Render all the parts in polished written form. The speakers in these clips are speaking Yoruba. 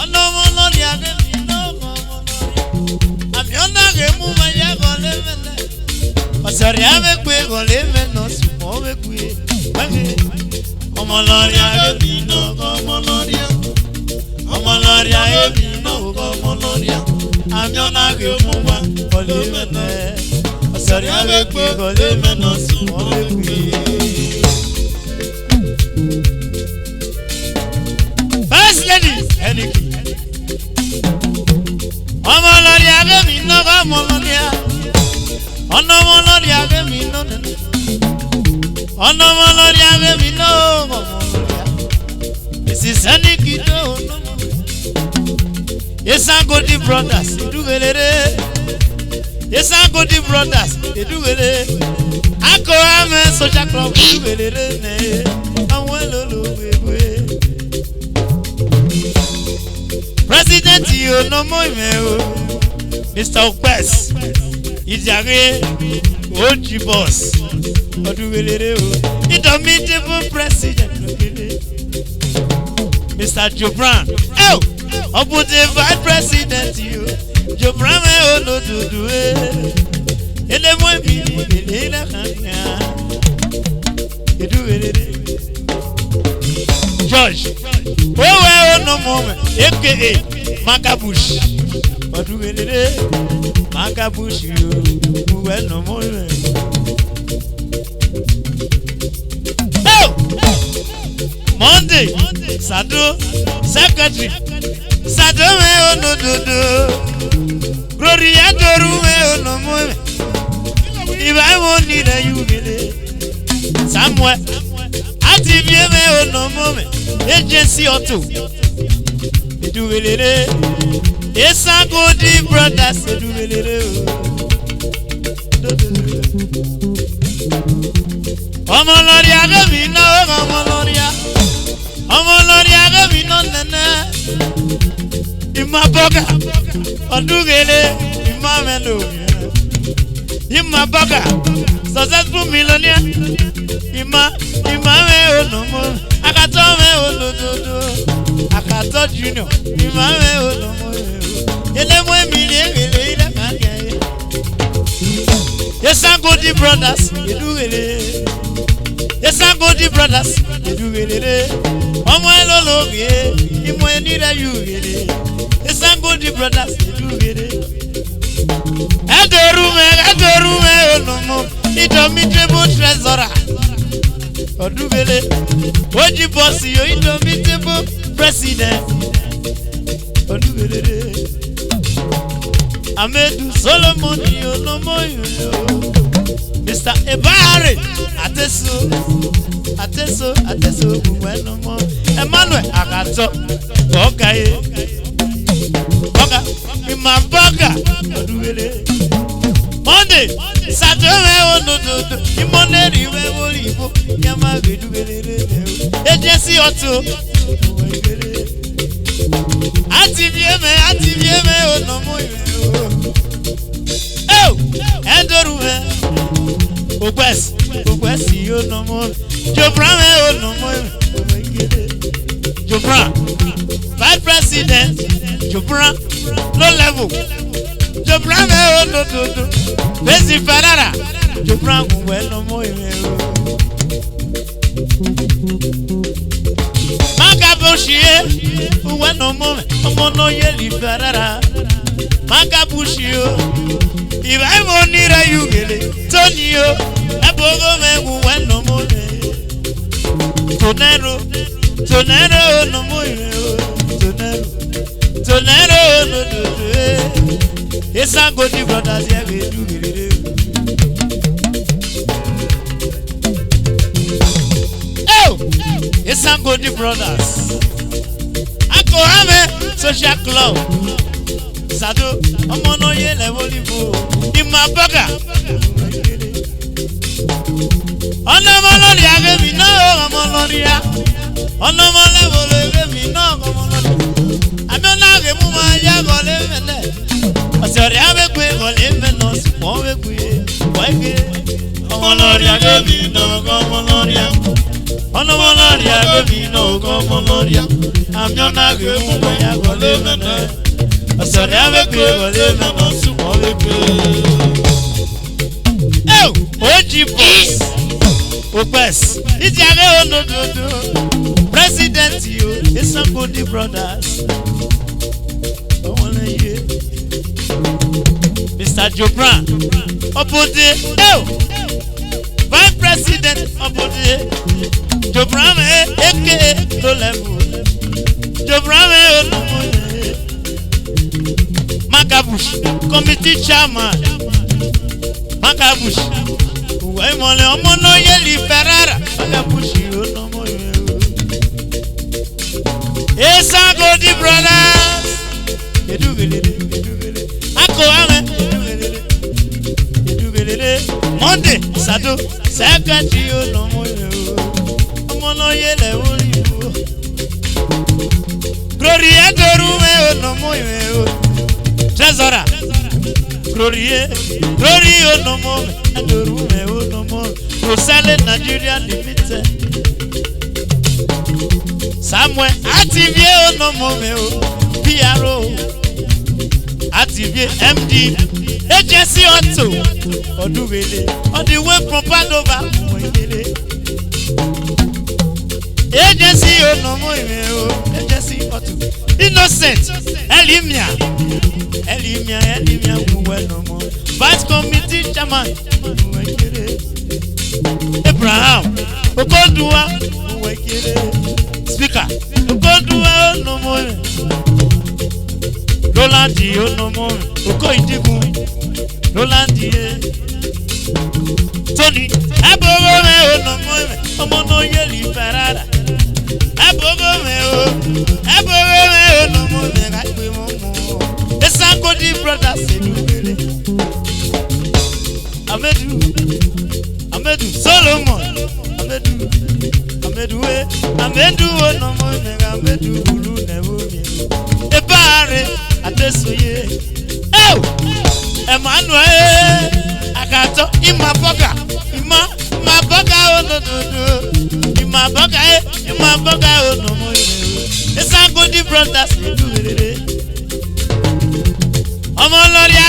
Ono molori age mi no molori. Amiona ge mu ma ya gole mele. Osori ame kwe gole me no sumo me kwe. Wage. Omolori age mi no molori. Omolori age mi no molori. Amiona ge mu ma gole mele. Osori ame kwe gole me no sumo me kwe. First lady, Heniki. Omolori age mi no molori. Ono molori age mi no. Ono molori age mi no molori. This is Heniki do no. Yes, I go the brothers. Do it. Yes, I go the brothers. They do it. I go am social club. Do it. I'm well. President, you no more, Mr. Opes, Ijare, OG boss, indomitable president, Mr. Jobran, oh, I put the vice president, you, Jobran, oh, no, do it. And then one you do it. George, oh, no moment, aka Magabush. What do we do? Magabush, you well no more. Oh, Monday, Sado, Secretary, Sado, oh no, do. Gloria, oh no more. If I won't need a you, somewhere. Active me no moment. Agency or two. They do it. Yes, I go the brothers. They do it. Omolori age mi no omoloria. Omolori age mi no nana. Ima boga. Odugele. Ima melo. Ima boga. Successful millionaire. Ima me no more. Akato me no do. Akato junior. Ima me no more. Ele mo ele kan ye. Yes, I go the brothers. You do it. Yes, I go the brothers. You do it. Omo elolo ye. Imo eni da you ye. Yes, I go the brothers. You do it. Adorume no more. Indomitable treasurer. Odubele, Oji boss, you indomitable president. Odubele, Amedu Solomon, you no more, you know. Mr. Ebare, Ateso, well no more. Emmanuel Akato, okay, my burger, Odubele. Monday, Saturday, oh no, Monday, you will Yamaga do it. Agency or two. Active, oh no more. Oh, Andrew, Opes, you no more. Jobran, oh no more. Jobran, vice president, Jobran, low level. Jobran, oh no. Besi Ferrara, Jobran, well no more. Magabushi, well no more. Omono yeli Ferrara. Magabushi, if I won't need a you get it. Tonio, a bogo man, well no more. Tonero, no more. Tonero, no. Yes, I go to brothers, yeah, we do it. Oh, yes, I go to brothers. I go have a social club. Sado, I'm on no yellow in my burger. On the Moloria, give me no Moloria. On the Moloria, give me no Moloria. I don't know the woman, yeah, go live. Sorry, I'm a quick or live and no small. Why, Omoloria govino gomoloria. Onomoloria govino gomoloria. Amyona gemu ya golemene. Asore avec golemene sumo avec. Oh, Oji boss. Opes. Ijare onododo. President you, it's a good brothers. Mr. Jobran, Obode, Vice President Obode, Jobran, aka no level, Jobran, Magabush, Committee Chairman, Magabush, Waimole, Omono Yeli Ferrara, Magabush, you know more. It's a good brothers. They do it. Monday, Sado, Secretary, no more. Mono yele, Glory, no more. Treasura, Glory, no more. And the room, no more. Rosale, Nigeria Limited. Somewhere, Ativie, no more. PRO, Ativie, MD. Agency Otto, Oduwele, on the way from Padova, Agency Onomo, Agency Otto, Innocent, Elimia, Uwenomo, Vice Committee Chairman, Abraham, Okodua, Speaker, Okodua Onomo, Rolandi Onomo, Okoidigu. Rolandi, Tony, Abogome, Omono Yeli Ferrara, Abogome, Onomo, the Sankodi brothers, Amedu, Solomon, Amedu, Onomo, Amedu, Ulu, Nevo, Ebare, Adesoye, Emmanuel, Akato, Imaboga, Imaboga, Imaboga, no more. It's a good brothers. Omoloria,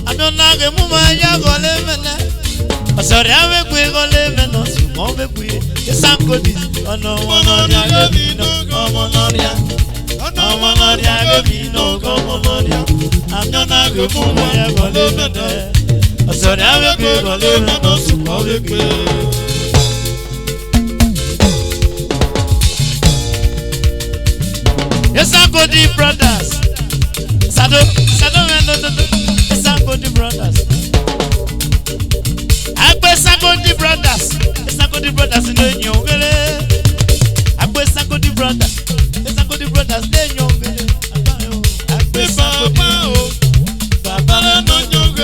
I don't know the woman Yagolemene. Sorry, I'm a quick Golemeno, Move, it's a good. Oh no, Omoloria. Omoloria govino gomoloria. Amyona gemu ya golemene. Asore awe golemene no sukowe. Yes, I'm good brothers. Sado, yes, I'm good brothers. Agbe Sagodi brothers. Yes, I'm good brothers in the new village. Agbe Sagodi brothers. Brothers, they young. Baba no young.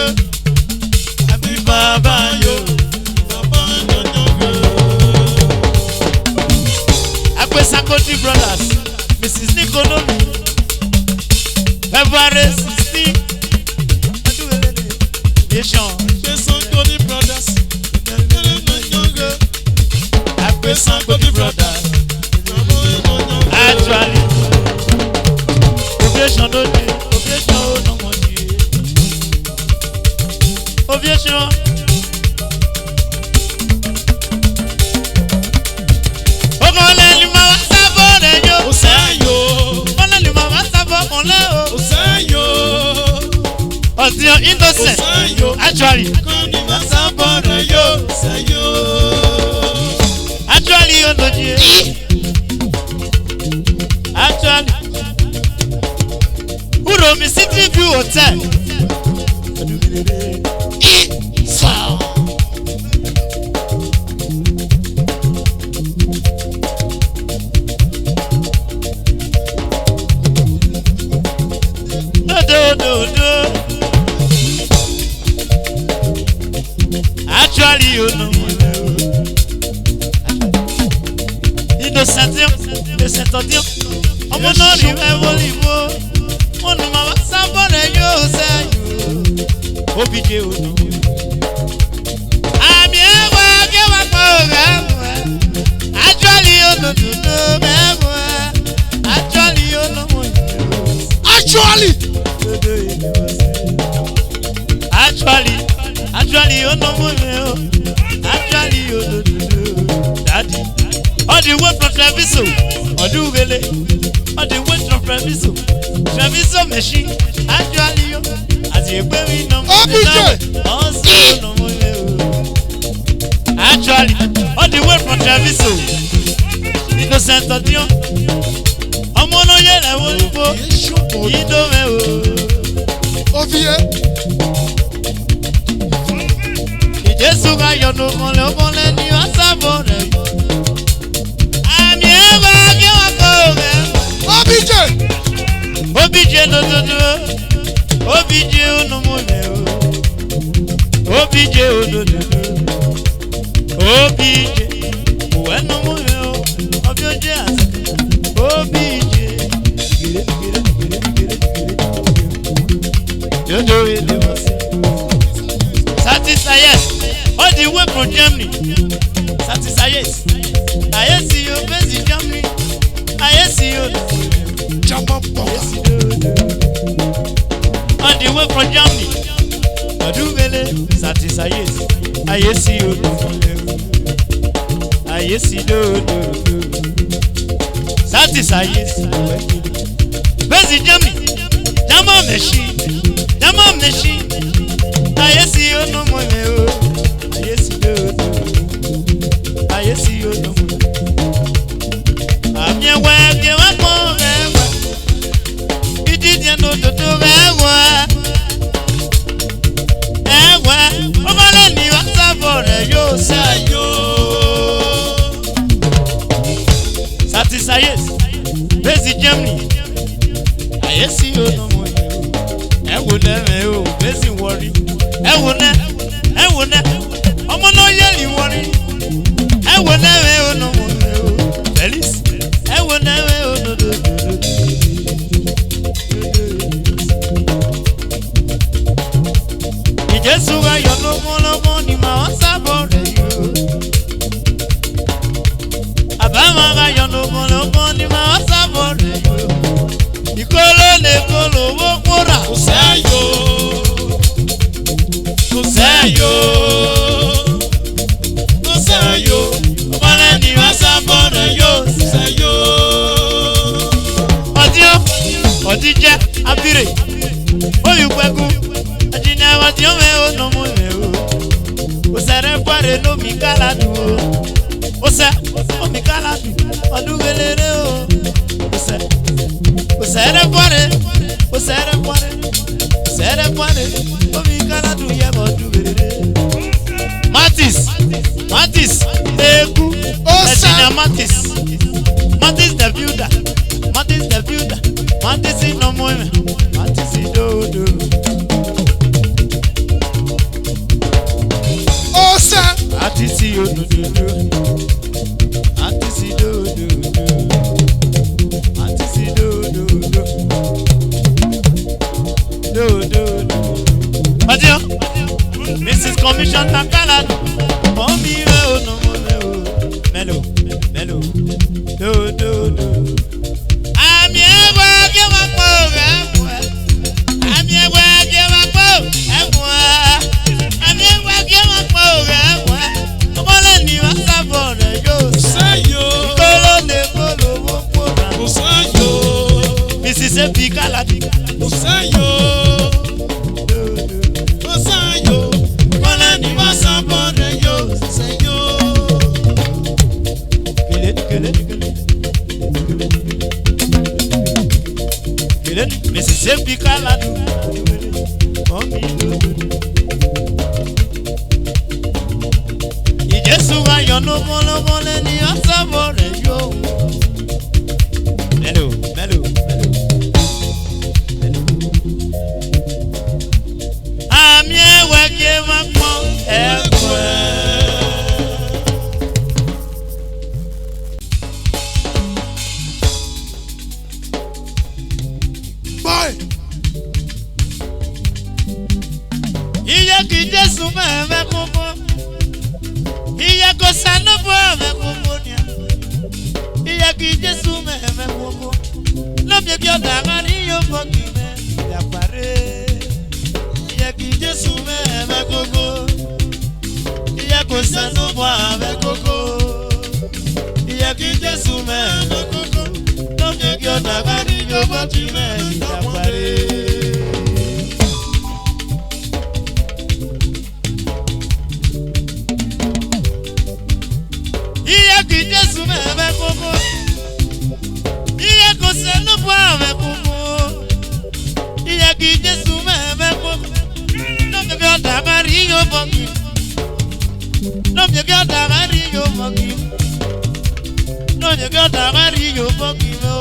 Happy Baba yo. Baba no young. Akwe Sakoti brothers, Mrs. Niconomi, February 16. Nation. Sakoti brothers. Akwe Sakoti brothers. Actually. Ovation. Innocent. Actually. Actually. Uromi City View Hotel. No. Actually, you know. Innocent, on mon nom, il va voler. On ne m'a pas bore yo say you obije onu ami ewa ke wa pa oga actually onu do mewa actually onu mo actually onu mo actually onu do daddy all the way from Treviso Odugele all the way from Treviso machine actually yo as you pay me no actually all the way from Treviso Innocent Odion ọmọ no ye le wo ibo ido me o ovie Jesu ga yo no mo le ni asabo re ami eba ke wa ko me obije no obije no mo le o obije no obije we no mo le o obije as obije yo do it satisfied all the way from Germany satisfied I see you based in Germany I see you jump up all the way from Germany Odugele satisfied I see you I see do satisfied based in Germany German machine I see you no more I see you no more I'm your way you want more you didn't know to do satisfied based Germany I see you no more I would never based worry I would ọmọ no yeli worry I would never no more Feliz I would never no Jesu ga yo no mo ni ma o sabore yo Abama ga yo no mo ni ma o sabore yo Ikolo le kolo wo kora o sayo Obale ni wa sabore yo sayo Odije abire oyupegun ajina wa ti o me o no mo me o sere kware no mi kaladu o se o mi kaladu Odugele o sere kware o mi kaladu ye Odugele Matis eku ajina Matis the builder Matis no mo me Matis do Atisi yo do Atisi do Madio Mrs. Commissioner Kaladu Mommy we o no melo do Ami ewa ke wa po Ami ewa ke wa po Ami ewa ke wa po Obale ni wa sabore yo sayo Kolo le kolo wo po sayo Mrs. Kaladu sayo Obale ni wa sabore yo sayo Mrs. Kaladu Jesu ga yo no mo le ni asabore yo Melo Ami ewe ke ma pon ekwe Boy ça nous voit avec coco. Il y a qui Jésus même coco. Non mieux que ta gari yo bati même il a paré. Il y a qui Jésus même avec coco. Il y a que ça nous voit avec coco. Il y a qui Jésus même avec coco. Non mieux que ta gari yo bati. No me queda garillo maki. No me queda garillo maki no.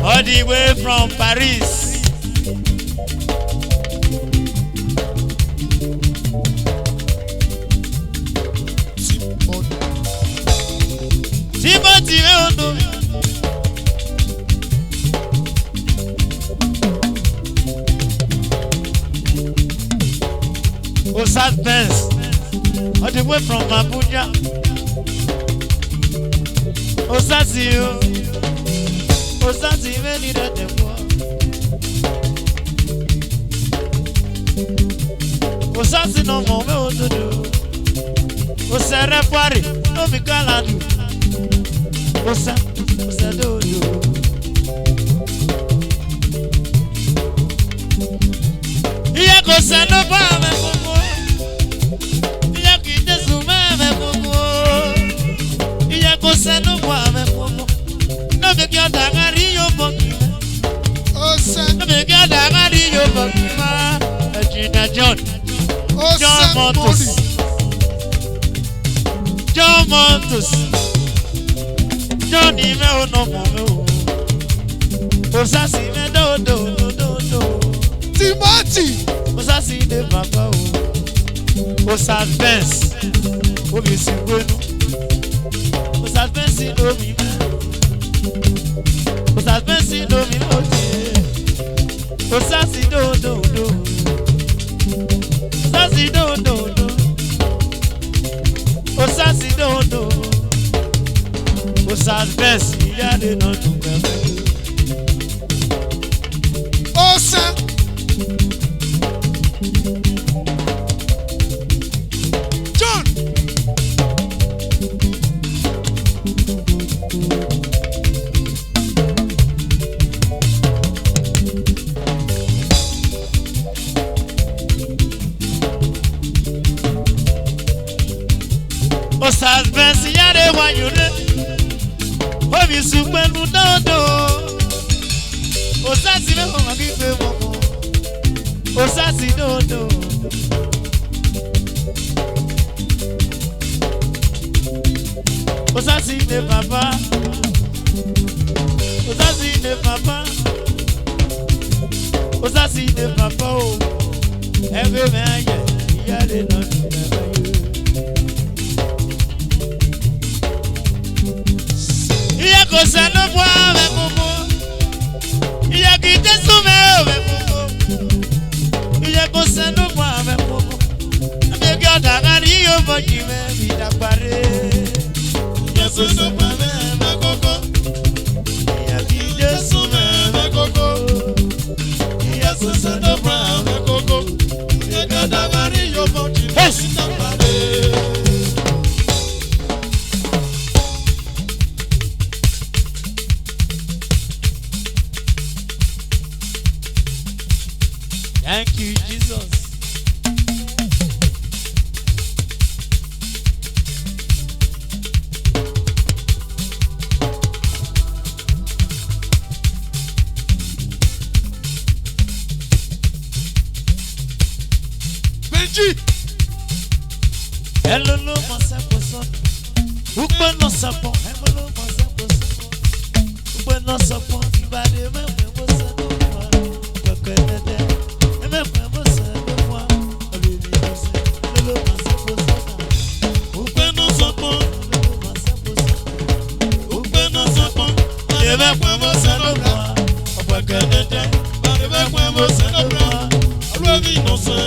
All the way from Paris. Timothy Odo. Osad Benz. All the way from Abuja. Osasio. Osasi meni de tempo. Osasi no mo me ododo. Osere kwari no mi kaladu. Osa dodo. Iya ko se no pa me koko. Iya ki Jesu me koko. Iya ko se no pa me koko. No me queda garillo poquima. No me queda garillo poquima. Gina John. John Montes. John Montes. Johnny me o no mo me o. Osasi me do. Timothy. Osasi de papa o. Osas Benz. O mi si bueno. Osas Benz si do mi me. Osas Benz si do mi motie. Osasi do. Osasi do. Osasi do. Osas Benz ya de no tu me. Osa. John. Osas Benz ya de wayure. Obi supenu dodo. Osasi me ho magigbe momo. Osasi dodo. Osasi de papa. Osasi de papa. Osasi de papa o. Every man ya de no. Iya ko se no po ave momo. Iya ki Jesu me ave momo. Iya ko se no po ave momo. Me ki oda gari yo boji me mi da pare. Jesu no po me koko. Iya ki Jesu me koko. Iya ko se no po ave koko. Me ki oda gari yo boji me mi da pare. Thank you, Jesus. Hello, no, myself, son. Open no support. Hello, myself, son. Open no support. Ibade me mo se no wa. Kokenete. Me mo se no wa. Olivi no se. Hello, myself, son. Open no support. Hello, myself, son. Open no support. Me mo se no wa. Kokenete. Me mo se no wa. Olivi no se.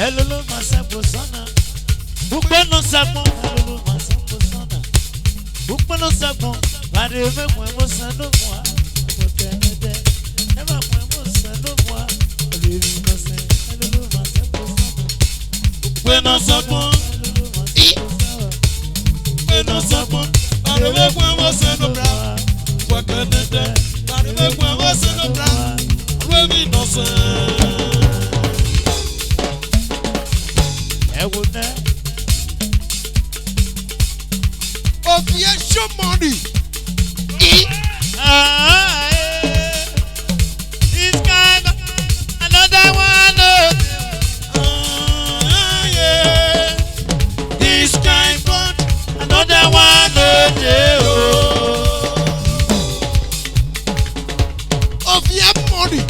Hello, myself, son. Pourquoi non savons? Hello, myself, son. Pourquoi non savons? Pas de même, moi, moi, ça ne moi. Pourquoi ne et ma moi, ça ne moi. Hello, myself, son. Pourquoi non savons? Pourquoi non savons? Pas de même, moi, ça ne moi. Pourquoi ne pas de même, moi, ça ne moi. Hello, myself. Of yes, your money. This kind of another one. Yeah. This kind of another one. Of your money.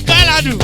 Kaladu.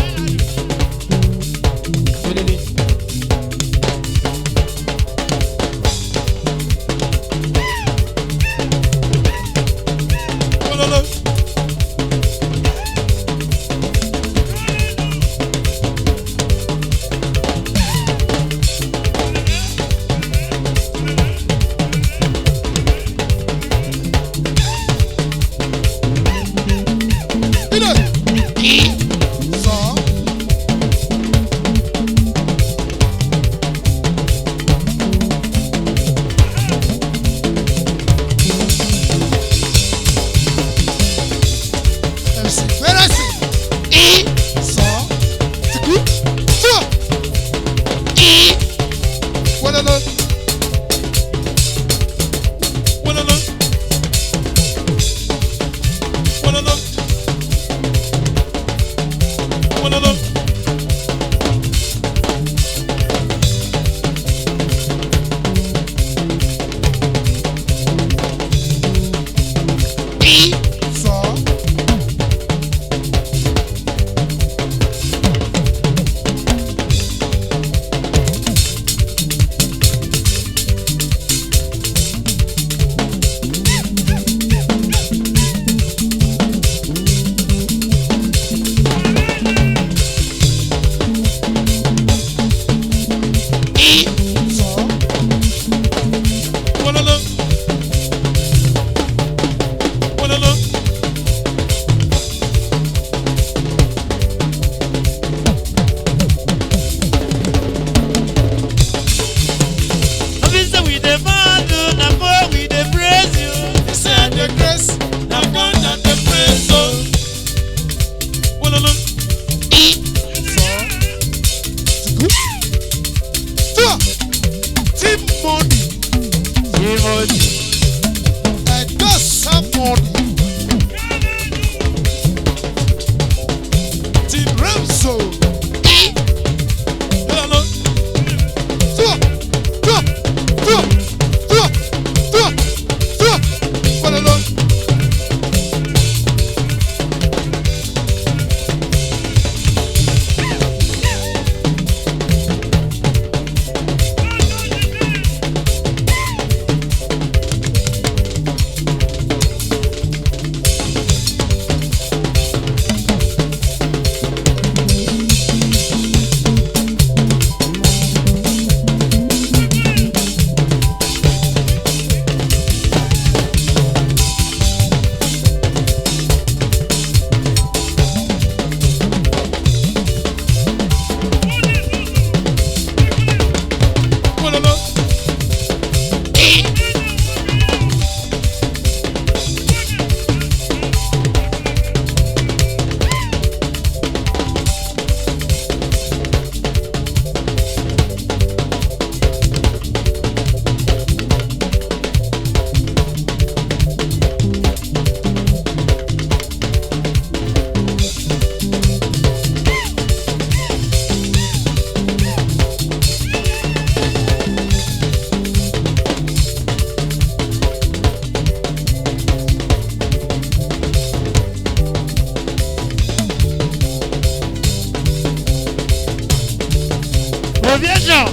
Provision.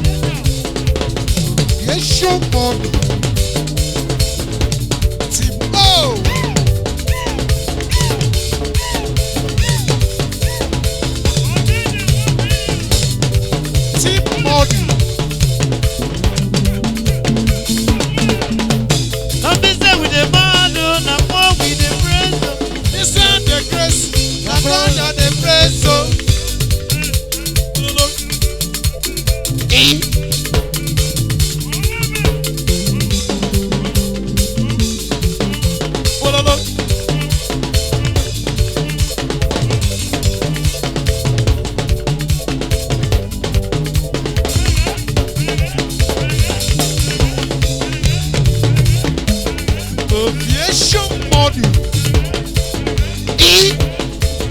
Yes, show money. Timbo. Tip money. Come be say with the man, na more with the praise. This is the grace. Na God and the praise. Provision money.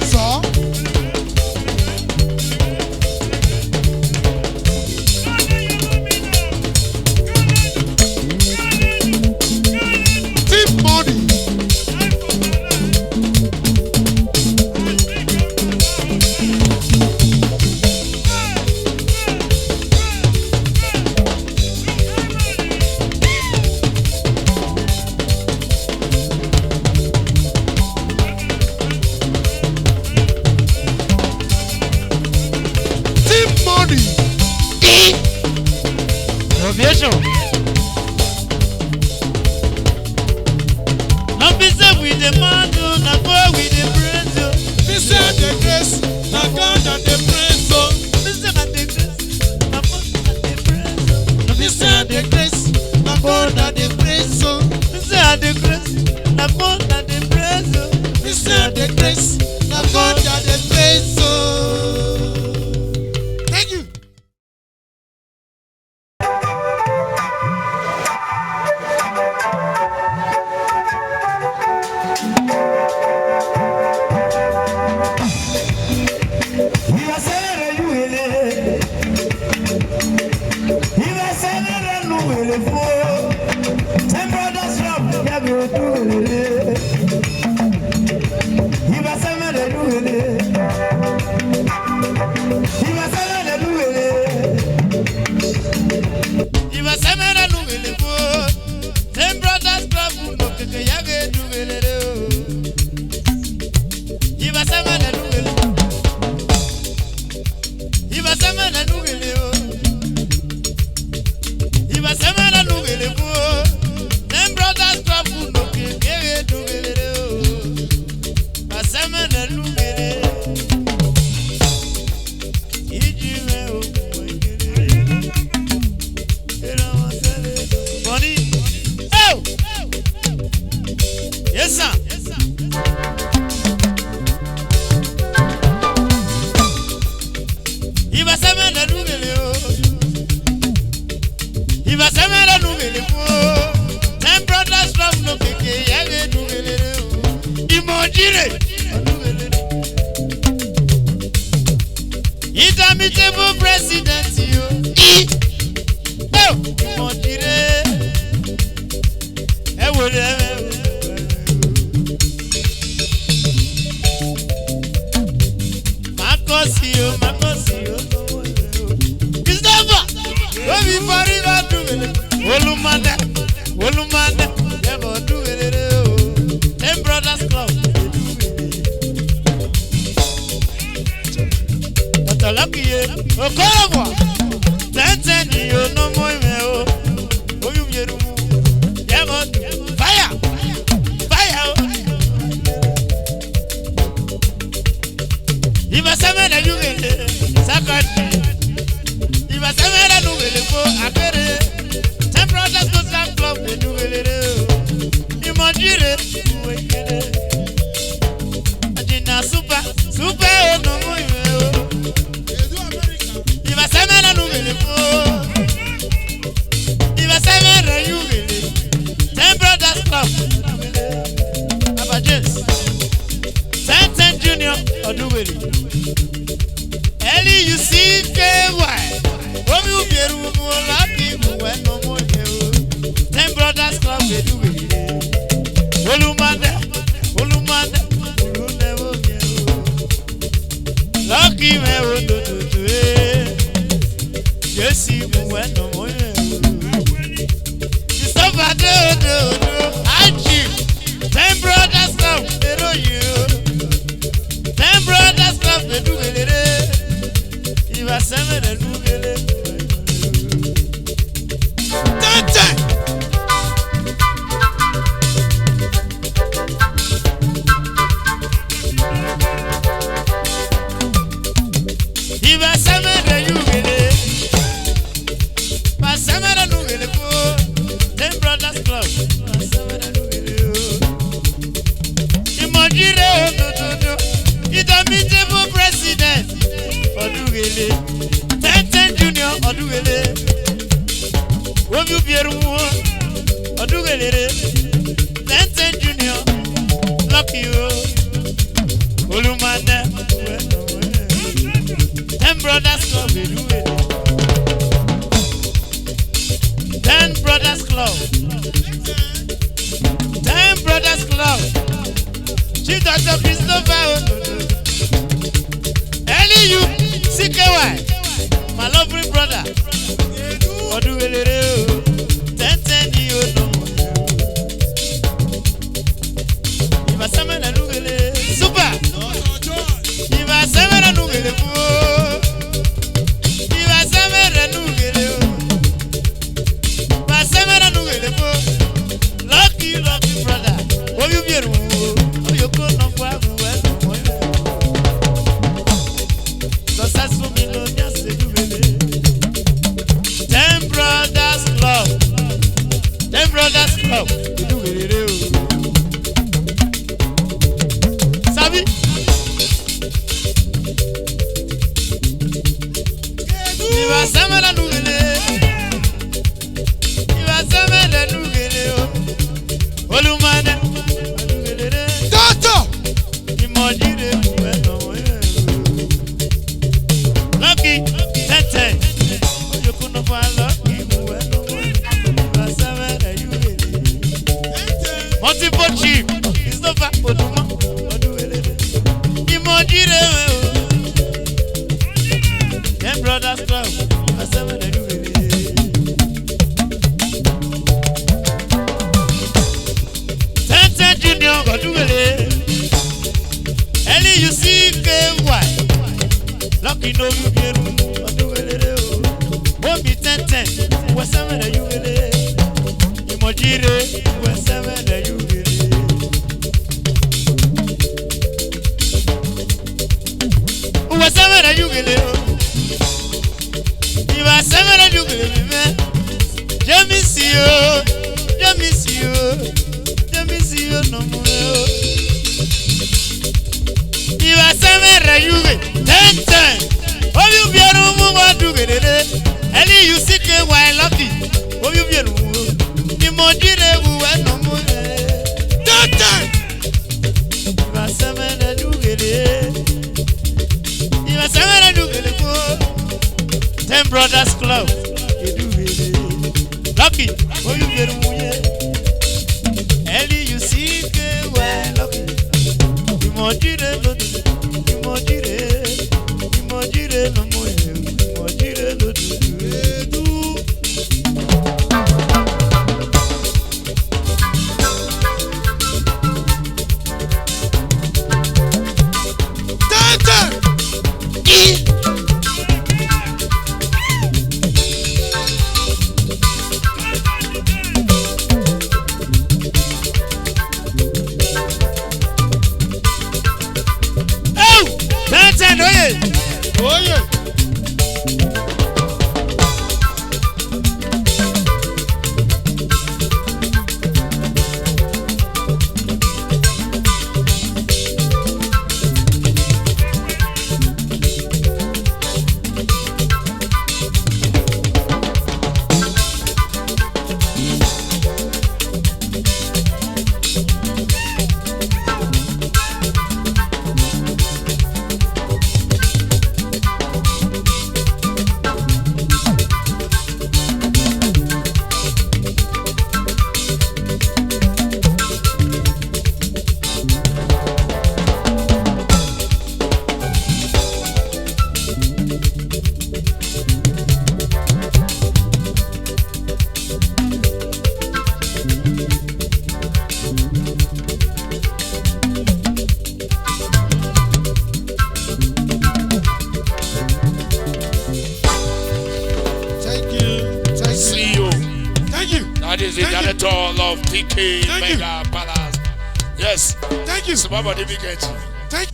So. Tip money. Tip money. Provision. Come be say with the man, na more with the praise. This is the grace. Na God and the praise. This is the grace. Na more and the praise. This is the grace. Na God and the praise. This is the grace. Na more and the praise. This is the grace. Na God and the praise. Thank you. Yes, sir. Imitable president, you. Oh, Monjire. Makosio. Christopher, don't be worried about doing it. Wolumanda, never do it. 10 Brothers Club. Lucky, Okobo, 10 you no more. Fire. If I say that you will, Sakati. If I say that you will, I get it. 10 Brothers Club, they do it. Imagine it. I did not super, no more. Ellie, you see, KY. What will be a room more happy when no more? 10 Brothers Club, they do it. Olumanda, lucky man, yes, bueno moye. Christopher do. Achi. 10 brothers club, pero you. 10 brothers club, they do it. You are 7 and do it. 10. You are 7 and you get it. But 7 and do it. 10 brothers club. 7 and do it. Imagine no. It's a meetable president. Odugele. 10 junior Odugele. Won't you be a woman? Odugele. 10 junior. Lucky you. Olumana. 10 brothers club. 10 brothers club. 10 brothers club. Chief Dr. Christopher. Early you, CKY, my lovely brother. Odugele, 10 you know. If I summon a Nugele, super. If I summon a Nugele, if I summon a Nugele, if I summon a Nugele, lucky brother. Oh, you be a you could not walk away. Successful millionaires, say you really. 10 brothers club. 10 brothers club. You do really. Sabi? You are someone who really. You are someone who really. Olumana. Doctor! Imagine. Lucky, 10. You couldn't find lucky. Multiple chief. It's not back for the month. Imagine. 10 brothers club. 10 junior. Go do it. Any you see KY. Lucky no you get won't be 10. We're 7 and you get it. Imagine we're 7 and you get it. We're 7 and you get it. You are 7 and you get it, man. Jamie see you no more. You are 7 and you get 10. Oh, you be a room, what do get it? Ellie, you sit there while lucky. Oh, you be a room. You mojire, who are no more. 10. You are 7 and you get it. You are 7 and you get it. 10 brothers club. You do it. Lucky. Oh, you be a room. Ellie, you sit there while lucky. You mojire, no. Imagine no more. Imagine no do. Oh yeah. coordinator of TK Thank you. Mega Palace. Yes. Thank you. Subaba Dibikechi. Thank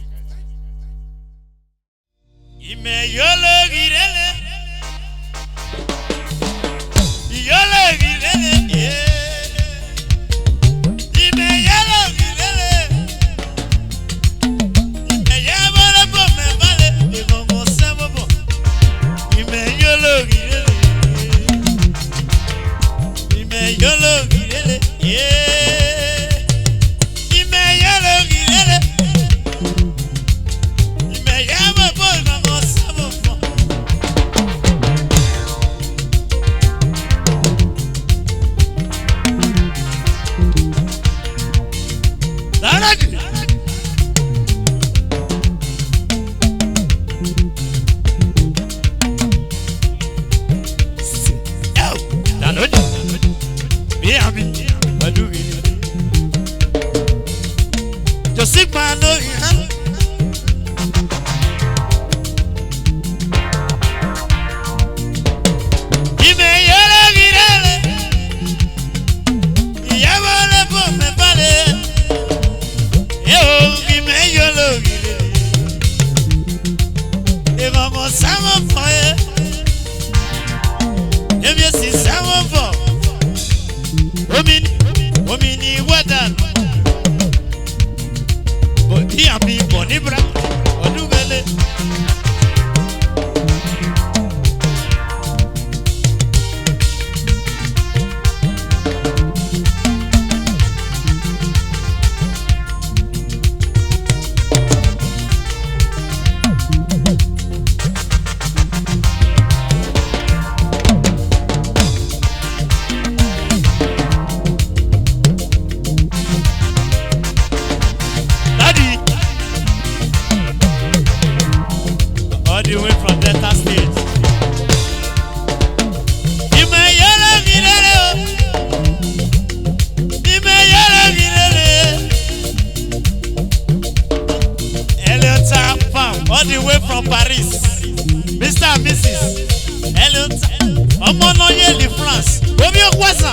You. Yolo girele. Yolo girele. Yeah. Yolo girele, yeah. Ime yolo girele. Ime yaba boy mama sabo fo. Daradi. Yo, daradi. Yeah, I do it. Just sick man, no, give me yellow, me body. Yo, give me yellow, if I'm on summer fire, if you see summer for. Omini wadan. Bodi abi boni bra. Odugele. All the way from Delta State. Ime yolo girele. Ime yolo girele. Eliota Farm, all the way from Paris. Mr. and Mrs. Eliota. Omonoyeli France. Obi Okwasa.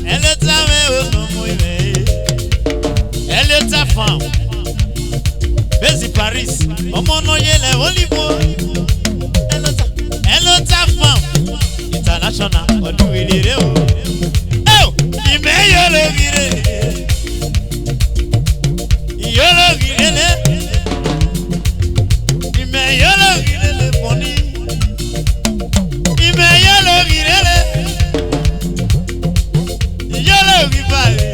Eliota me onomo ime. Eliota Farm. Bezi Paris, Omonoyele Olivo, Elota Farm, International, Oduwilire o. Oh, ime yolo gire, yolo gire, ime yolo gire poni, ime yolo gire, yolo gibale,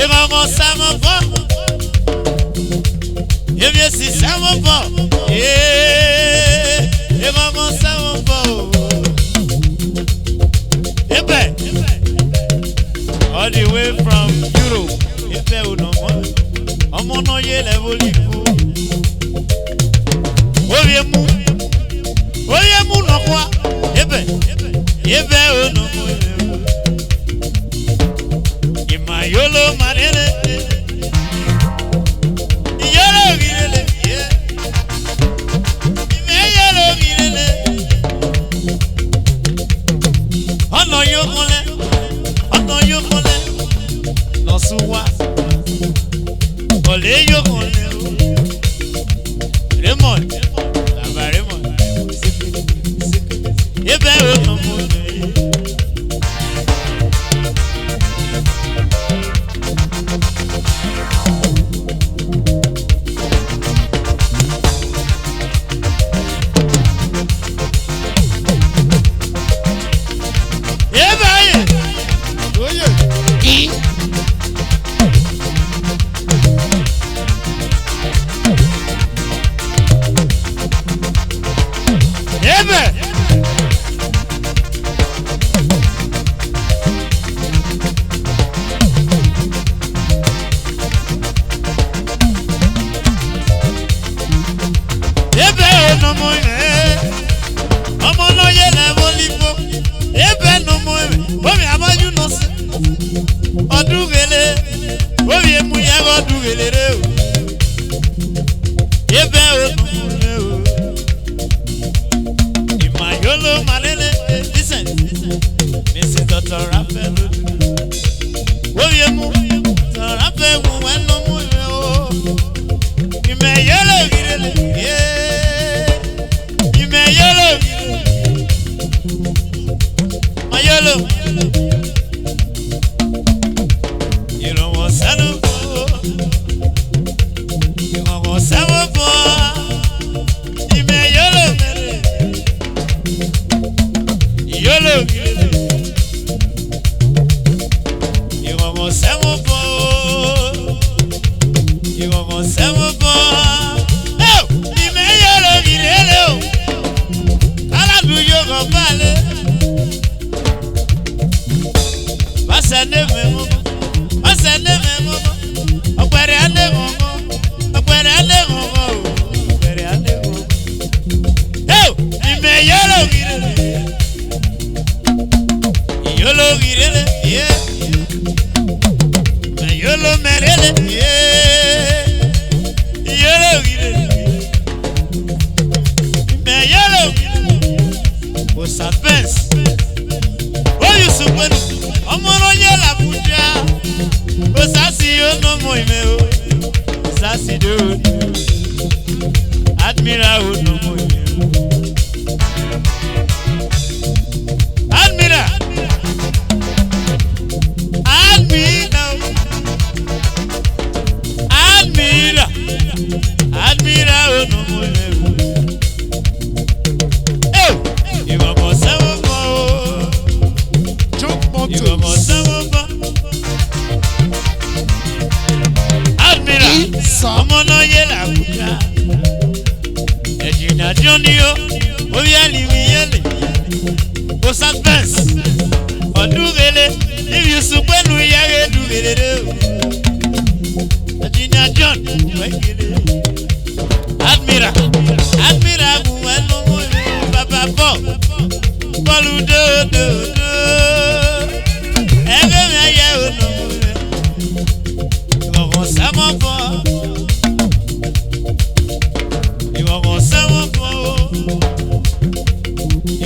ema mo samo fo. If you see someone fall, yeah, if I'm on someone fall, all the way from Europe, if there would no more, I'm on no level. Oh, you move, no more, if there would no more, in my yellow marine. Ọ̀nà yóò kọ́lẹ̀ lọ́sùn wá. Ọ̀lẹ́ yóò kọ́lẹ̀ o. Raymond, bàbá Raymond. Ibẹ̀ ò nà mọ́ lẹ̀. Iwomo sewo bo. Ime yolo girele o. Kaladu yogo bale. Basane memo. Basane memo. Okwere ande gogo. Okwere ande gogo. Okwere ande gogo. Ime yolo girele. Yolo girele. Yeah. Yolo merele. Yeah. Yolo girele. Ime yolo girele. O sapens. O yusupenu. Omoro yela buja. O sasi yo no moime o. Sasi do. Admira o no moime o. Admira. Admira. Admira. Admira o no moime o. You are more seven more. You are more seven more. Admira. Ọmọ náà yẹ làkúta. Ẹ̀jìnà jọ́nìyó. Orí àlìmí yẹlẹ̀. O suspense. Ọ̀dúnrẹ́lẹ̀. Ibi ìsúpẹ́nu yàrá ẹ̀dúnrẹ́lẹ̀ o. Ẹ̀jìnà John. Wẹ́gẹ̀lẹ̀. Admira. Admira kù ẹnu mú mi. Bàbá bọ̀. Bọ́ọ̀lù dòdòdò. Ẹgbẹ́ mi ayé ònà mú mi. Ìwọ̀n sẹ́mọ̀ bọ̀. Ìwọ̀n sẹ́mọ̀ bọ̀.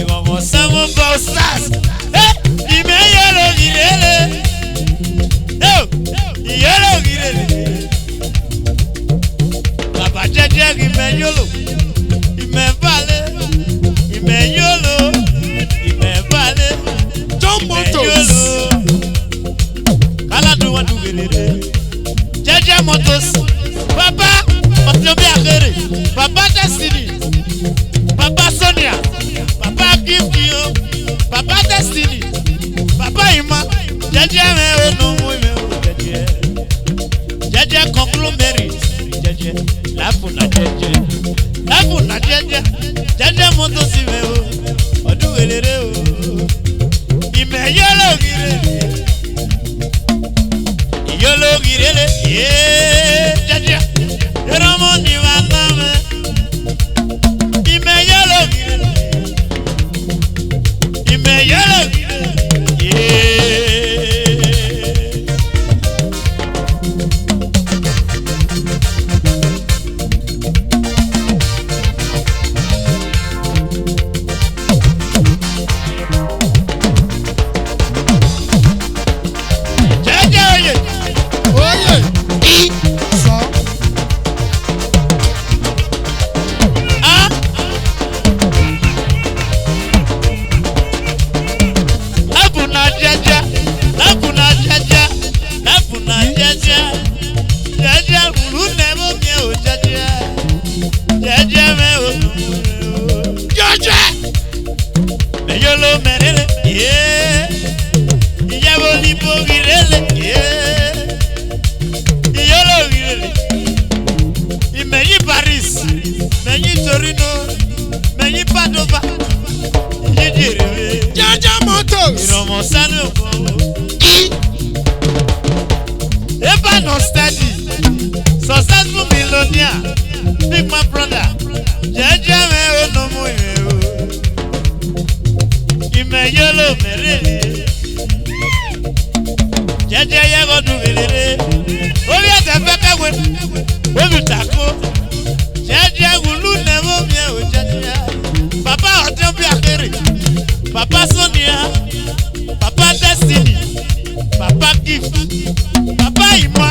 Ìwọ̀n sẹ́mọ̀ bọ̀ stars. Ìmẹ̀ yẹ̀lò gìrẹ́lẹ̀. Ìyẹ̀lò gìrẹ́lẹ̀. Bàbá jẹ́jẹ́ ìmẹ̀ yọ̀lò. Ìmẹ̀ balẹ̀. Ìmẹ̀ yọ̀lò. Ìmẹ̀ balẹ̀. Ìmẹ̀ yọ̀lò. Kaladu wọn dùn gèlèrè. Jẹ́jẹ́ mọ́tòs. Bàbá ọ̀tẹ̀bí àkèrè. Bàbá Destiny. Bàbá Sonia. Bàbá Gifkio. Bàbá Destiny. Bàbá Ima. Jẹ́jẹ́ mẹ́ o nù mú mi o jẹ́jẹ́. Jẹ́jẹ́ conglomerate. Jẹ́jẹ́ láàfù nà jẹ́jẹ́. Láàfù nà jẹ́jẹ́. Jẹ́jẹ́ mọ́tòsí mẹ́ o. Ọdún gèlèrè o. Ìmẹ̀ yọ́lò gírèlè. Ìyọ́lò gírèlè. Jẹ́jẹ́. Ìrọ̀mọ́ ni wà lámẹ́. Ìmẹ̀ yọ́lò gírèlè. Ìmẹ̀ yọ́lò gírèlè. Jẹ́jẹ́ oyè. Oye. Sọ. Ah. Lábùnà jẹ́jẹ́. Lábùnà jẹ́jẹ́. Lábùnà jẹ́jẹ́. Jẹ́jẹ́ wùlú nẹ́mọ́ mi ò jẹ́jẹ́. Jẹ́jẹ́ mẹ́ o nù mí o. Jẹ́jẹ́. Mẹ́yọ́lò mẹ́rẹ́lẹ̀. Ìyàwó libo gírẹ́lẹ̀. Ìyọ́lò gírẹ́lẹ̀. Ìmẹ̀yìn Paris. Mẹ̀yìn Torino. Mẹ̀yìn Padova. Ìyíjèrè. Jẹ́jẹ́ motors. Ìrọ̀mọ̀ sálẹ̀ òkò. Eba no steady. Successful millionaire. Big my brother. Jẹ́jẹ́ mẹ́ o nù mú ìwé o. Ìmẹ̀ yọ́lò mẹ́rẹ̀lẹ̀. Jẹ́jẹ́ yẹ kó dùn gèlèrè. Orí ẹ̀sẹ̀ fẹ́ kẹ́wé. Olùtàkó. Jẹ́jẹ́ wùlú nẹ́mọ́ mi ẹ̀ ò jẹ́jẹ́. Bàbá ọ̀tẹ́ bí àkèrè. Bàbá Sonia. Bàbá Destiny. Bàbá Gift. Bàbá Ima.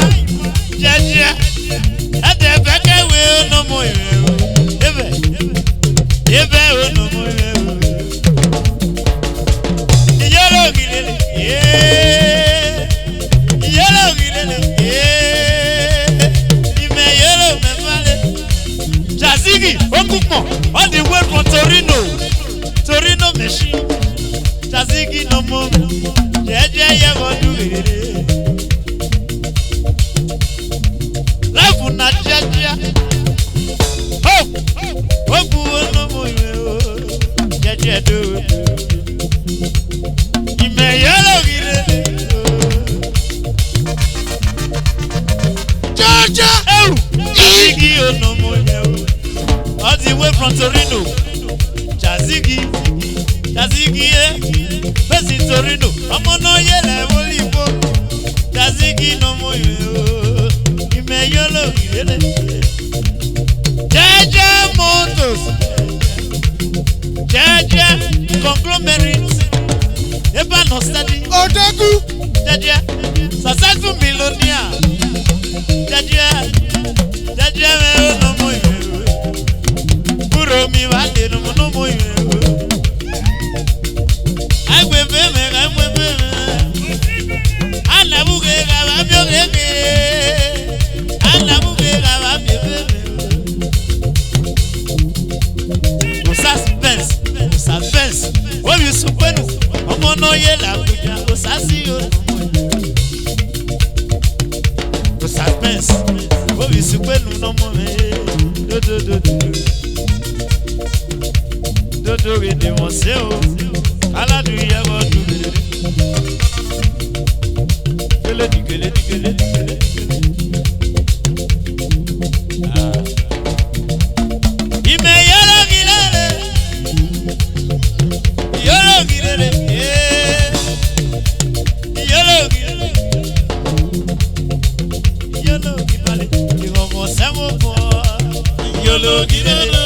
Jẹ́jẹ́. Ẹ̀sẹ̀ fẹ́ kẹ́wé ọ̀nàmọ̀ ìwé o. Ebẹ̀. Ebẹ̀ ọ̀nàmọ̀ ìwé o. Ìyọ́lò gírèlè. Ìyọ́lò gírèlè. Ìmẹ̀ yọ́lò mẹ́fàlẹ̀. Jazigi Okukmo all the way from Torino. Torino machine. Jazigi no more. Jẹ́jẹ́ yẹ wọ́n dùn gèrè. Láìpù na jaja. Oh, ogu no mo jaja do. Ime yellow gire. Jaja. Oh, Jazigi no mo all the way from Torino. Jazigi, Besi Torino. Omo no yele wolipo. Jazigi no mo ime yellow gire. Jaja Motors, Jaja Conglomerate, Eba no study, Odagu, Jaja, successful millionaire, Jaja me no mo Puro mi vale no mo I we be Ana buge gaba mi ogege, Ana buge gaba mi Suspense. What you suppose? Omo no yela kuja. Osasi yo. Suspense. What you suppose? No more me. Do we demonstrate? Kaladu ya go do. Kele. Ime yala gilele. Yolo gilele, yeah. Yolo gilele. Yolo gilele. Igogo semo po. Yolo gilele.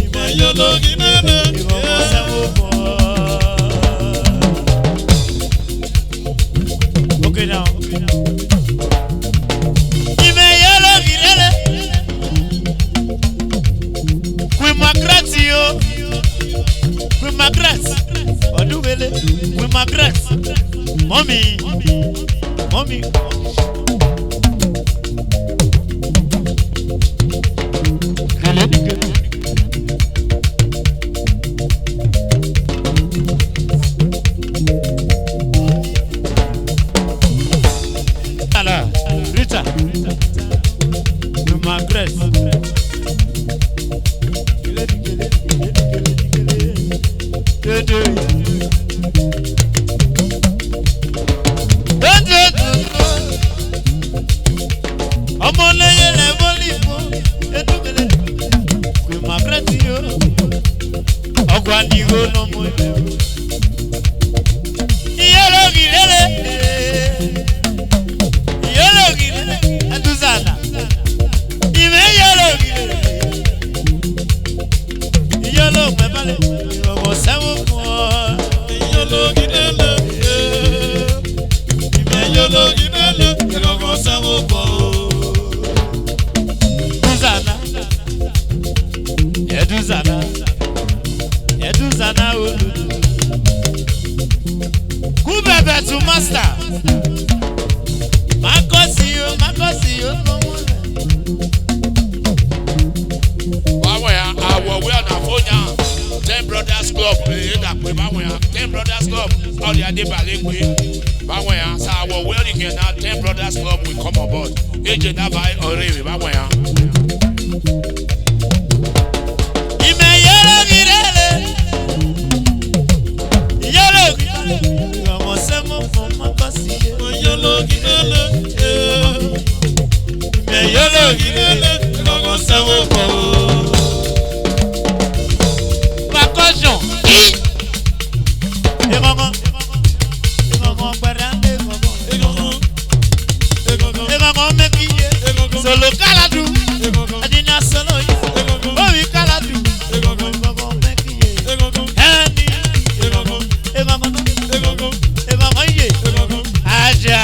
Ime yolo gilele. Igogo semo po. Okay now. Ime yolo gilele. Kwi makrati yo. We magret, Odubele, we magret, mommy. Rita, we magret. Omo leye le bolipo edugele kwe magreti yo ogwa ndigo no mo yelo gilele aduzana ime yelo gilele yelo mebale ogo sawo mo yelo gilele ime yelo gilele ogo sawo mo Eduzana oludu Kubebe to master Makosi yo no more Bawaya awo we na fonya 10 Brothers Club da pe bawaya 10 Brothers Club all the ade balekwe bawaya sa awo we ni ke na 10 Brothers Club we come aboard eje na vai orewe bawaya Yolo gilele, gogo sawo po. Vacation. Gogo barande gogo mekiye. Solo Kaladu. Adina solo yi. Owi Kaladu. Gogo mekiye. Hani. Gogo ye. Aja.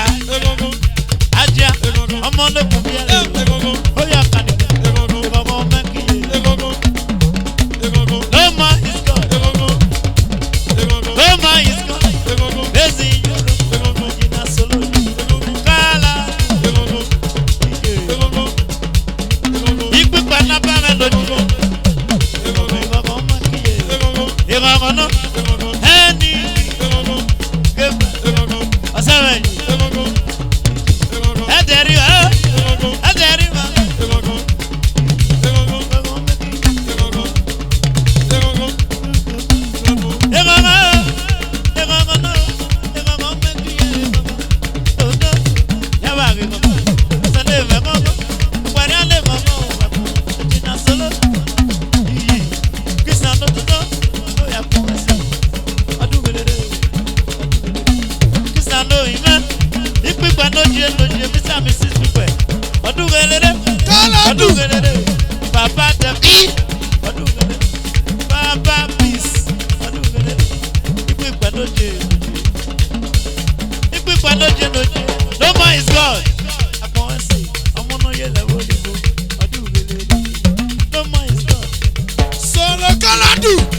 Omo no kubia. Oya kani. Gogo mekiye. No man is God. No man is God. Bezi yolo. Adina solo yi. Kala. Ikpipa na bana lojo. Gogo mekiye. Gogo no. Hani. Asewen. Ederi Kaladu. Papa Davi. Papa peace. No more is God. No more is God. Solo Kaladu.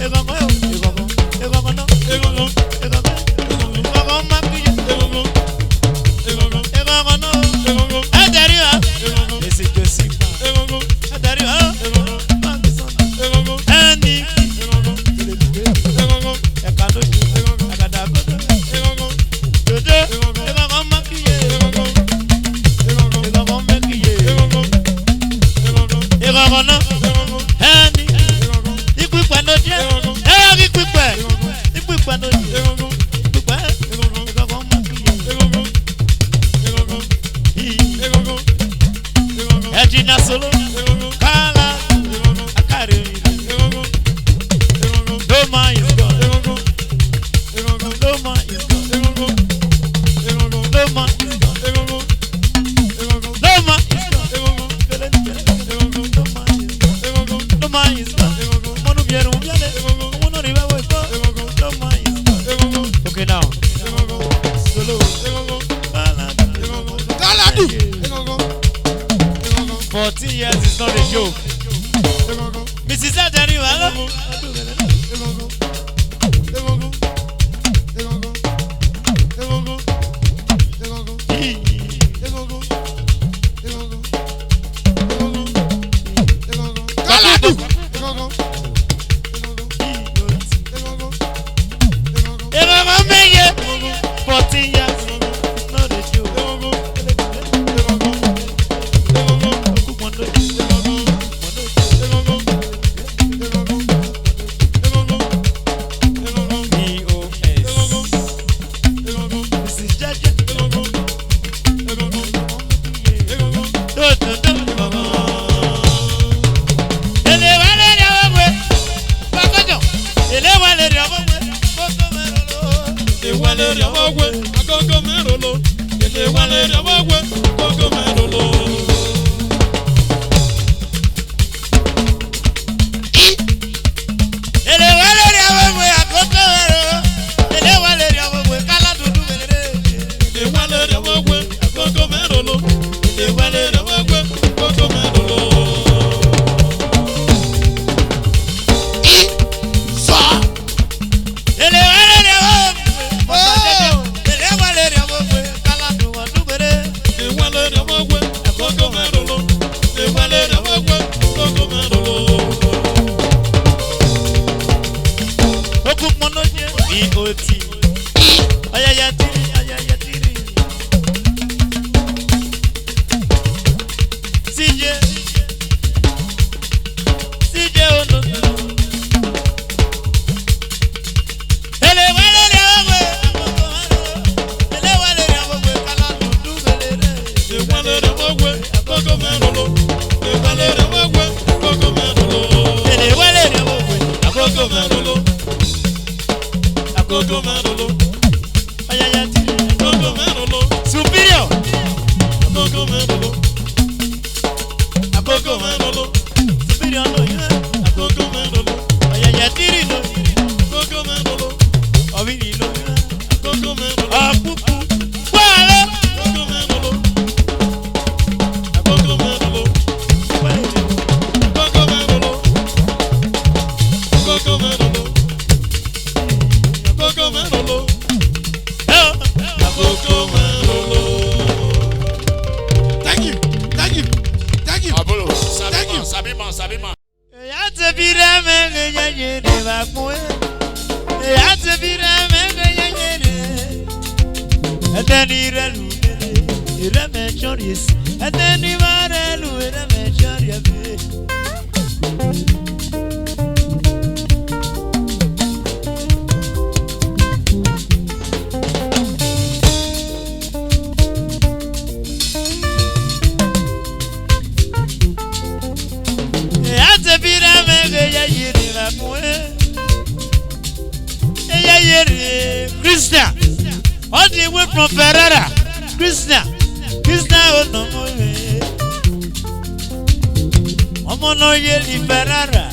Christian, all the way from Ferrara. Christian, oh no, Omo no yeli Ferrara.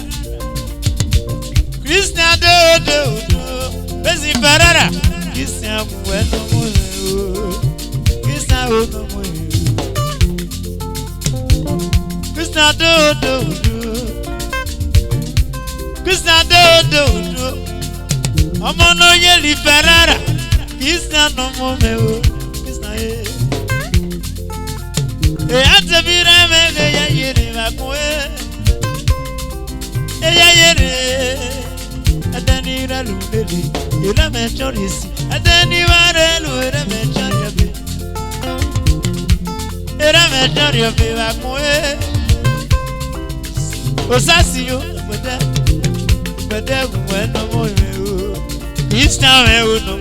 Christian do. Bezi Ferrara. Christian bueno mo. Christian no mo. Christian do. Christian do. Omo no yeli Ferrara. Christian no mo me. Christian Atavira mege ya yere makwe. Ya yere. Adanira lulele. Ira mechorisi. Adanira lulele mechoriabe. Ira mechoriabe makwe. Osasiyo bede bueno mo me. Ista me no.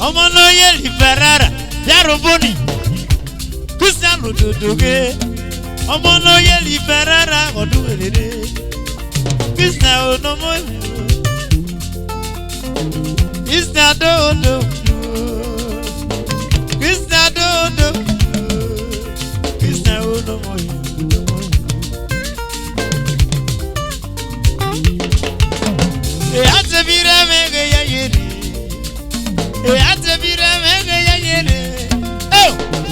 Omo no yeli Ferrara. Yaro boni, Christian Ododoge, Omo no yeli Ferrara Oduelere, Christian Onomo, Christian do, Christian do, Christian Onomo. Atavira mege ya yeri, atavira mege ya yeri.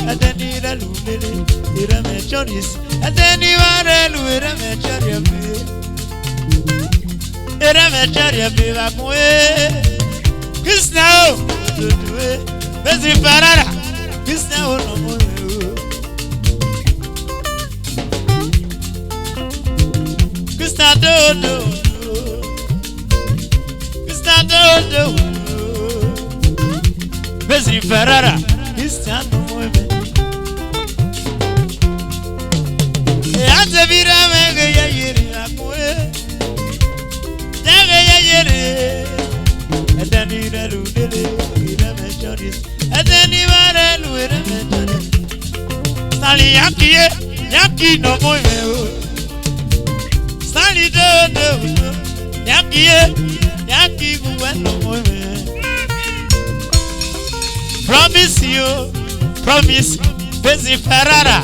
Adanira lulele, ira mechoris. Adanira lulele, ira mechoriabe. Ira mechoriabe bakwe. Christian do, Bezi Ferrara. Christian no mo. Christian do. Christian do. Bezi Ferrara. Christian no mo. Atavira mege ya yeri akwe. Dege ya yeri. Adanira lulele, ira mechoris. Adanira lulele mechoris. Sali yaki no mo me. Sali do. Yaki buwe no mo me. Promise, Bezi Ferrara.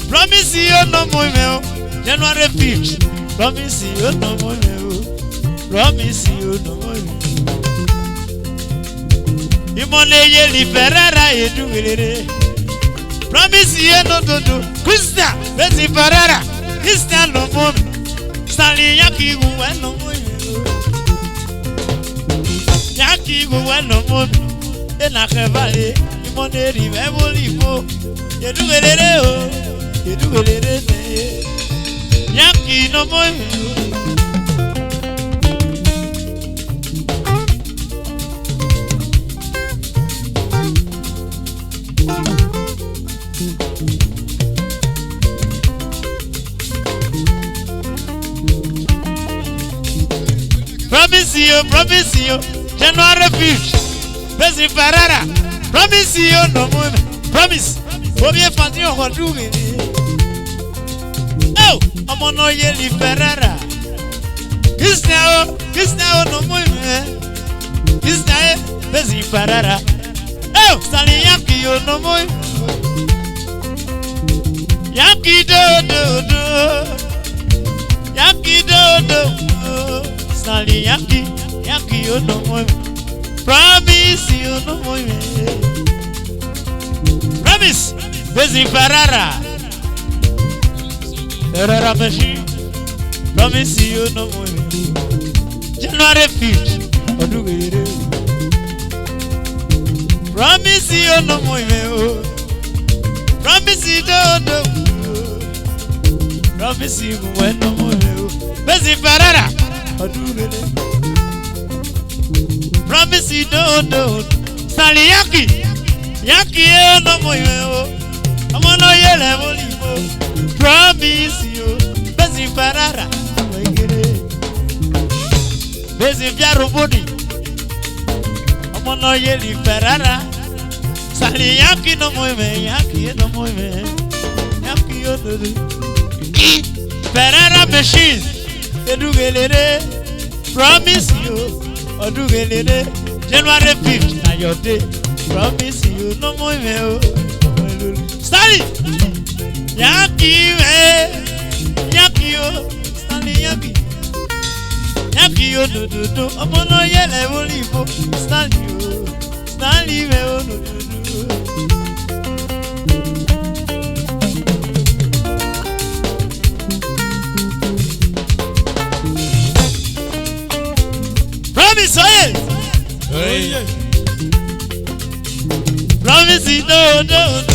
Promise you no more January 5th. Promise you no more. Promise you no more. Imone yeli Ferrara edugelere. Promise you no do. Christian Bezi Ferrara. Christian no more. Sali yaki buwe no more. Yaki buwe no more. Ena kevale. Imone rive bolifo. Edugelere o. Edugelere ne. Yaki no more. Promise you, January 5th. Bezi Ferrara. Promise you no more. Promise. Obie fantini okoduge. Oh, Omo no yeli Ferrara. Christian no more. Christian Bezi Ferrara. Oh, Sali Yaki no more. Yaki do. Yaki do. Sali Yaki you no more. Promise you no more. Promise Bezi Ferrara. Ferrara machine. Promise you no more. January 5th. Promise you no more. Promise you do. Promise you no more. Bezi Ferrara. Promise you do. Sali Yaki no more. Omo no yele bolifo. Promise you. Bezi Ferrara. Bezi Piaro body. Omo no yeli Ferrara. Sali Yaki no more. Yaki no more. Yaki yo do. Ferrara machine. Edugelere. Promise you. Odugelere. January 5th. Na your day. Promise you no more. Stanley, Yankee, Yankee, Stanley, Yankee, Yankee, do. I'm on a yellow level. Stanley, Stanley, Promise, Promise, no.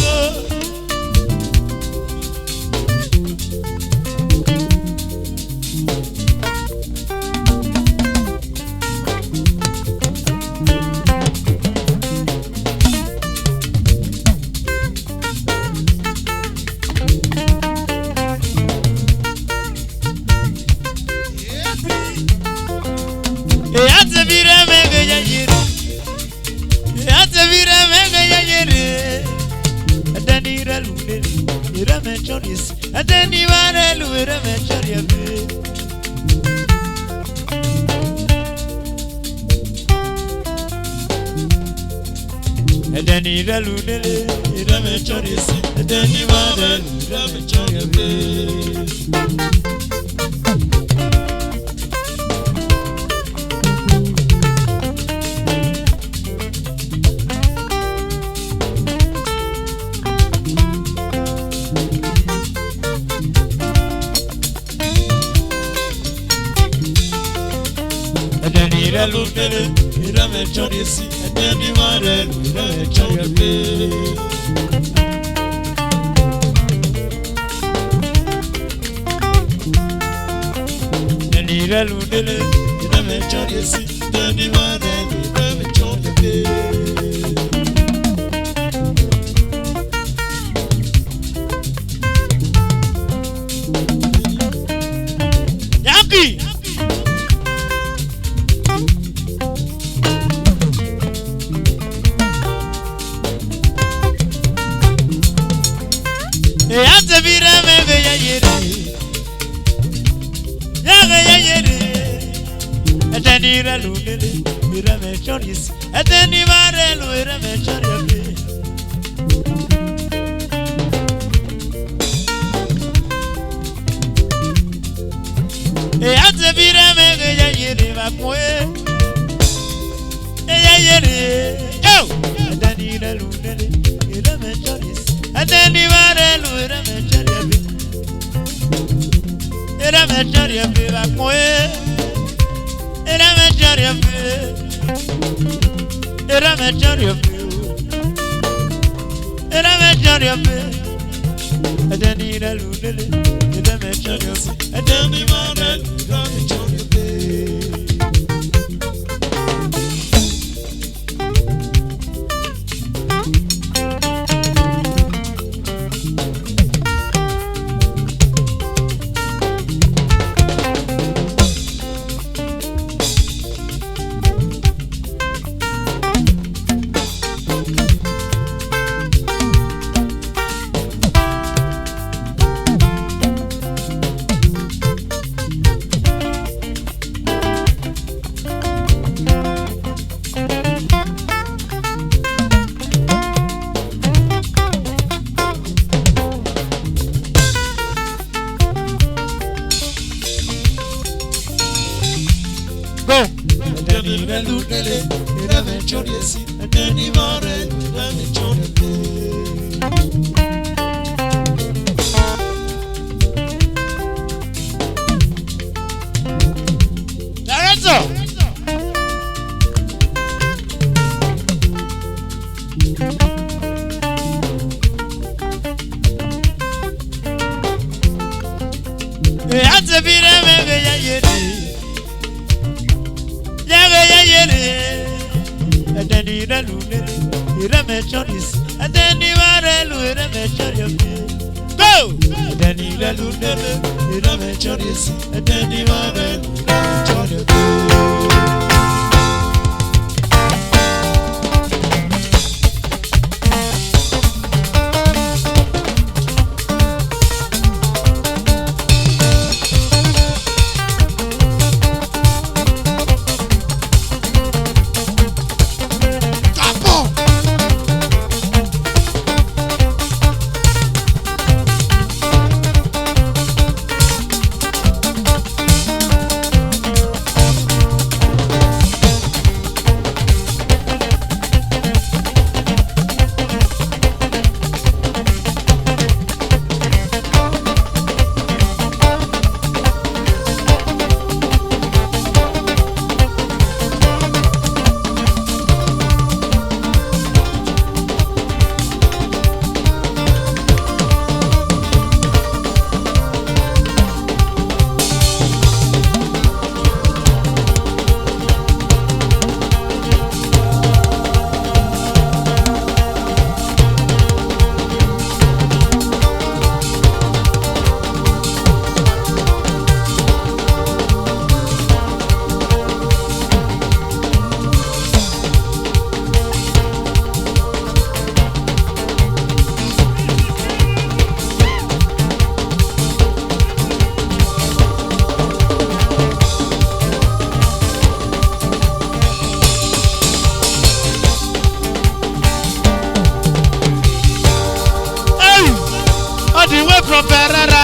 way from Ferrara.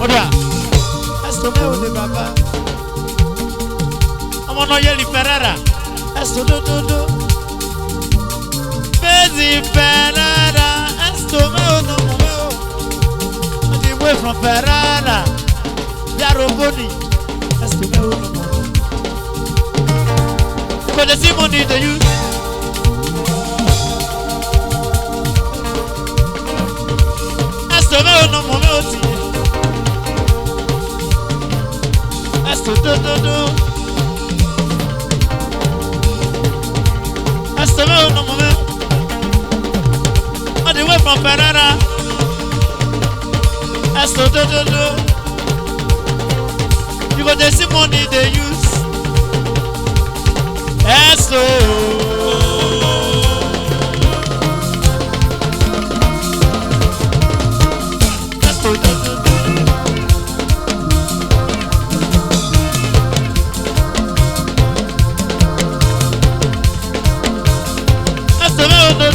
Oda. Esto me une baba. I'm on Yeli Ferrara. Esto do. Busy Ferrara. Esto me une. The way from Ferrara. Yaro Boni. Esto me une. But the same money they use. Esto me une. Esto do. Esto me une. On the way from Ferrara. Esto do. You got the same money they use. Esto. Esto do. Esto me une.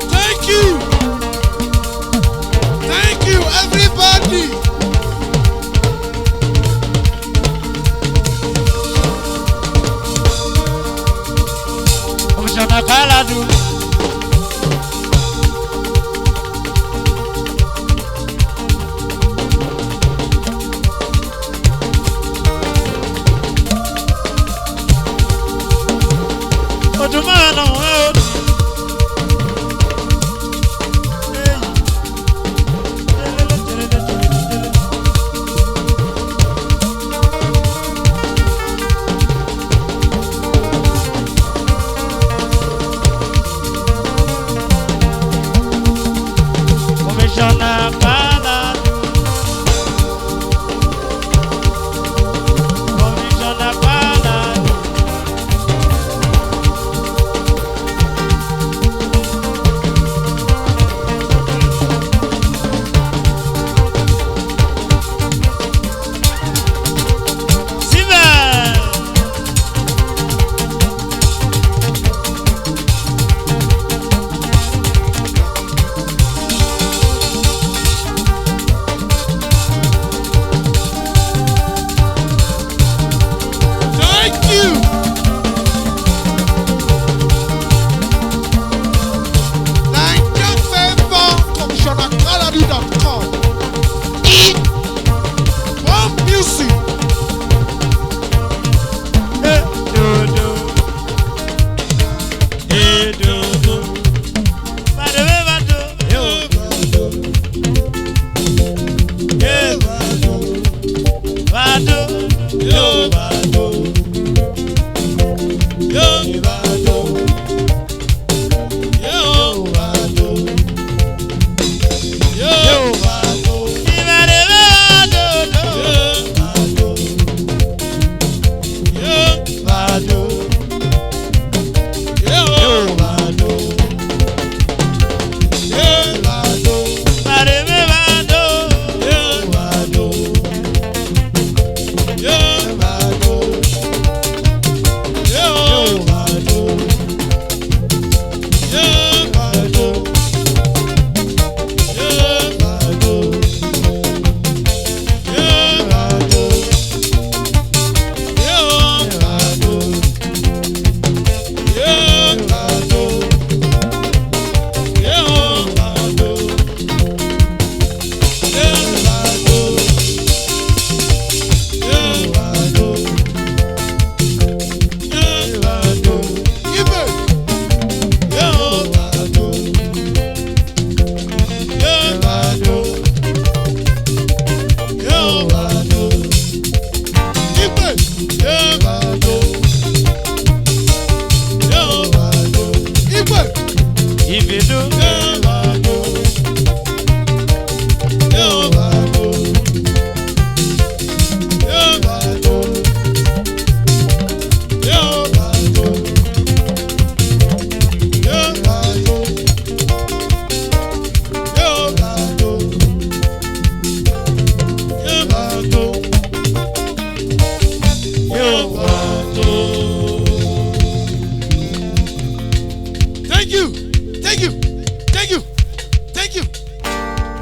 Thank you. Kaladu. Otumano. Commissioner Kaladu. Commissioner Kaladu. Kaladu.